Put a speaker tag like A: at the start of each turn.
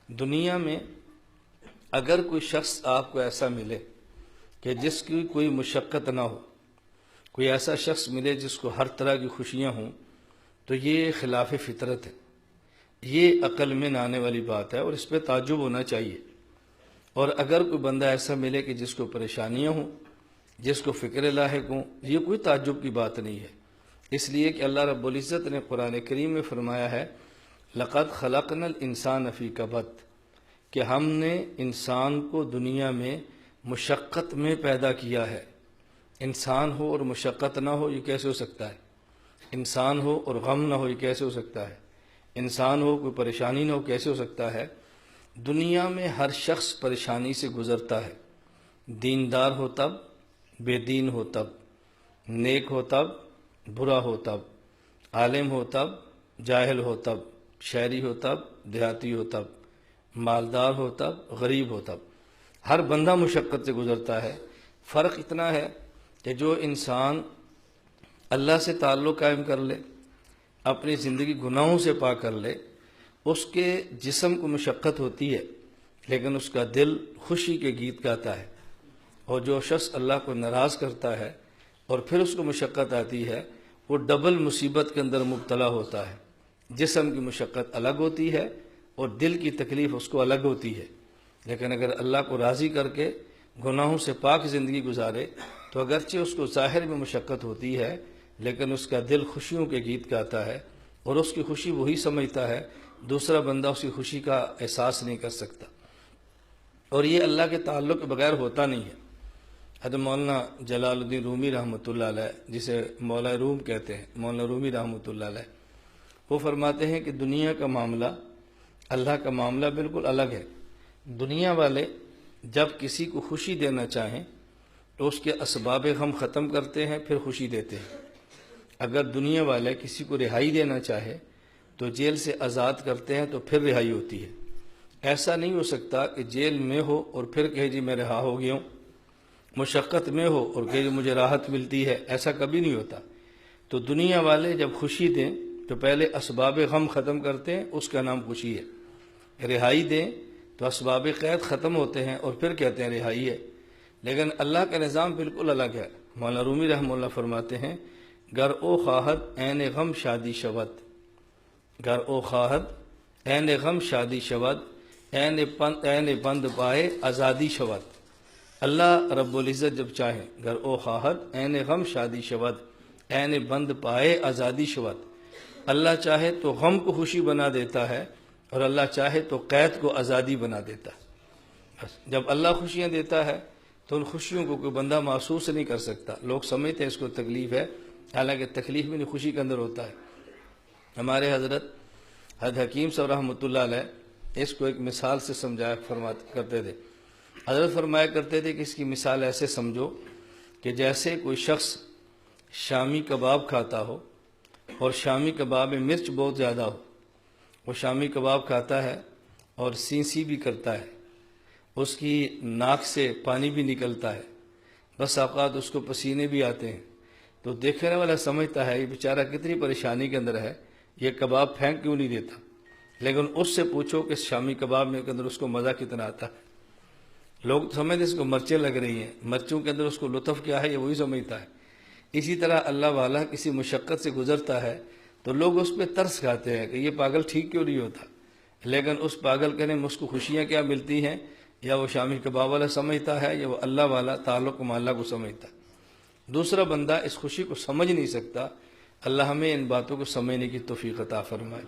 A: دنیا میں اگر کوئی شخص آپ کو ایسا ملے کہ جس کی کوئی مشقت نہ ہو، کوئی ایسا شخص ملے جس کو ہر طرح کی خوشیاں ہوں، تو یہ خلاف فطرت ہے، یہ عقل میں نہ آنے والی بات ہے اور اس پہ تعجب ہونا چاہیے۔ اور اگر کوئی بندہ ایسا ملے کہ جس کو پریشانیاں ہوں، جس کو فکر لاحق ہوں، یہ کوئی تعجب کی بات نہیں ہے، اس لیے کہ اللہ رب العزت نے قرآن کریم میں فرمایا ہے لَقَدْ خَلَقْنَا الْإِنسَانَ فِي كَبَدٍ، کہ ہم نے انسان کو دنیا میں مشقت میں پیدا کیا ہے۔ انسان ہو اور مشقت نہ ہو، یہ کیسے ہو سکتا ہے؟ انسان ہو اور غم نہ ہو، یہ کیسے ہو سکتا ہے؟ انسان ہو کوئی پریشانی نہ ہو، کیسے ہو سکتا ہے؟ دنیا میں ہر شخص پریشانی سے گزرتا ہے، دیندار ہو تب، بے دین ہو تب، نیک ہو تب، برا ہو تب، عالم ہو تب، جاہل ہو تب، شہری ہو تب، دیہاتی ہو تب، مالدار ہو تب، غریب ہو تب، ہر بندہ مشقت سے گزرتا ہے۔ فرق اتنا ہے کہ جو انسان اللہ سے تعلق قائم کر لے، اپنی زندگی گناہوں سے پاک کر لے، اس کے جسم کو مشقت ہوتی ہے لیکن اس کا دل خوشی کے گیت گاتا ہے، اور جو شخص اللہ کو ناراض کرتا ہے اور پھر اس کو مشقت آتی ہے، وہ ڈبل مصیبت کے اندر مبتلا ہوتا ہے۔ جسم کی مشقت الگ ہوتی ہے اور دل کی تکلیف اس کو الگ ہوتی ہے، لیکن اگر اللہ کو راضی کر کے گناہوں سے پاک زندگی گزارے تو اگرچہ اس کو ظاہر میں مشقت ہوتی ہے لیکن اس کا دل خوشیوں کے گیت گاتا ہے، اور اس کی خوشی وہی سمجھتا ہے، دوسرا بندہ اس کی خوشی کا احساس نہیں کر سکتا، اور یہ اللہ کے تعلق کے بغیر ہوتا نہیں ہے۔ حضرت مولانا جلال الدین رومی رحمۃ اللہ علیہ، جسے مولا روم کہتے ہیں، مولانا رومی رحمۃ اللہ علیہ، وہ فرماتے ہیں کہ دنیا کا معاملہ اللہ کا معاملہ بالکل الگ ہے۔ دنیا والے جب کسی کو خوشی دینا چاہیں تو اس کے اسباب غم ختم کرتے ہیں، پھر خوشی دیتے ہیں۔ اگر دنیا والے کسی کو رہائی دینا چاہے تو جیل سے آزاد کرتے ہیں تو پھر رہائی ہوتی ہے۔ ایسا نہیں ہو سکتا کہ جیل میں ہو اور پھر کہے جی میں رہا ہو گیا ہوں، مشقت میں ہو اور کہے جی مجھے راحت ملتی ہے، ایسا کبھی نہیں ہوتا۔ تو دنیا والے جب خوشی دیں تو پہلے اسباب غم ختم کرتے ہیں، اس کا نام خوشی ہے۔ رہائی دیں تو اسباب قید ختم ہوتے ہیں اور پھر کہتے ہیں رہائی ہے۔ لیکن اللہ کا نظام بالکل الگ ہے۔ مولانا رومی رحمہ اللہ فرماتے ہیں گر او خواہد عین غم شادی شود، گر او خواہد عین غم شادی شود، عین بند پائے آزادی شود۔ اللہ رب العزت جب چاہیں گر او خواہد عین غم شادی شود، عین بند پائے آزادی شود۔ اللہ چاہے تو غم کو خوشی بنا دیتا ہے اور اللہ چاہے تو قید کو آزادی بنا دیتا ہے۔ بس جب اللہ خوشیاں دیتا ہے تو ان خوشیوں کو کوئی بندہ محسوس نہیں کر سکتا۔ لوگ سمجھتے ہیں اس کو تکلیف ہے، حالانکہ تکلیف میں نہیں، خوشی کے اندر ہوتا ہے۔ ہمارے حضرت حکیم صاحب رحمۃ اللہ علیہ اس کو ایک مثال سے سمجھایا کرتے تھے۔ حضرت فرمایا کرتے تھے کہ اس کی مثال ایسے سمجھو کہ جیسے کوئی شخص شامی کباب کھاتا ہو اور شامی کباب میں مرچ بہت زیادہ ہو، وہ شامی کباب کھاتا ہے اور سینسی بھی کرتا ہے، اس کی ناک سے پانی بھی نکلتا ہے، بس اوقات اس کو پسینے بھی آتے ہیں، تو دیکھنے والا سمجھتا ہے یہ بیچارہ کتنی پریشانی کے اندر ہے، یہ کباب پھینک کیوں نہیں دیتا؟ لیکن اس سے پوچھو کہ شامی کباب میں کے اندر اس کو مزہ کتنا آتا ہے۔ لوگ سمجھتے اس کو مرچیں لگ رہی ہیں، مرچوں کے اندر اس کو لطف کیا ہے یہ وہی سمجھتا ہے۔ اسی طرح اللہ والا کسی مشقت سے گزرتا ہے تو لوگ اس پہ ترس کھاتے ہیں کہ یہ پاگل ٹھیک کیوں نہیں ہوتا، لیکن اس پاگل کے اس کو خوشیاں کیا ملتی ہیں، یا وہ شامی کباب والا سمجھتا ہے یا وہ اللہ والا تعلق و معاملہ کو سمجھتا ہے۔ دوسرا بندہ اس خوشی کو سمجھ نہیں سکتا۔ اللہ ہمیں ان باتوں کو سمجھنے کی توفیق عطا فرمائے۔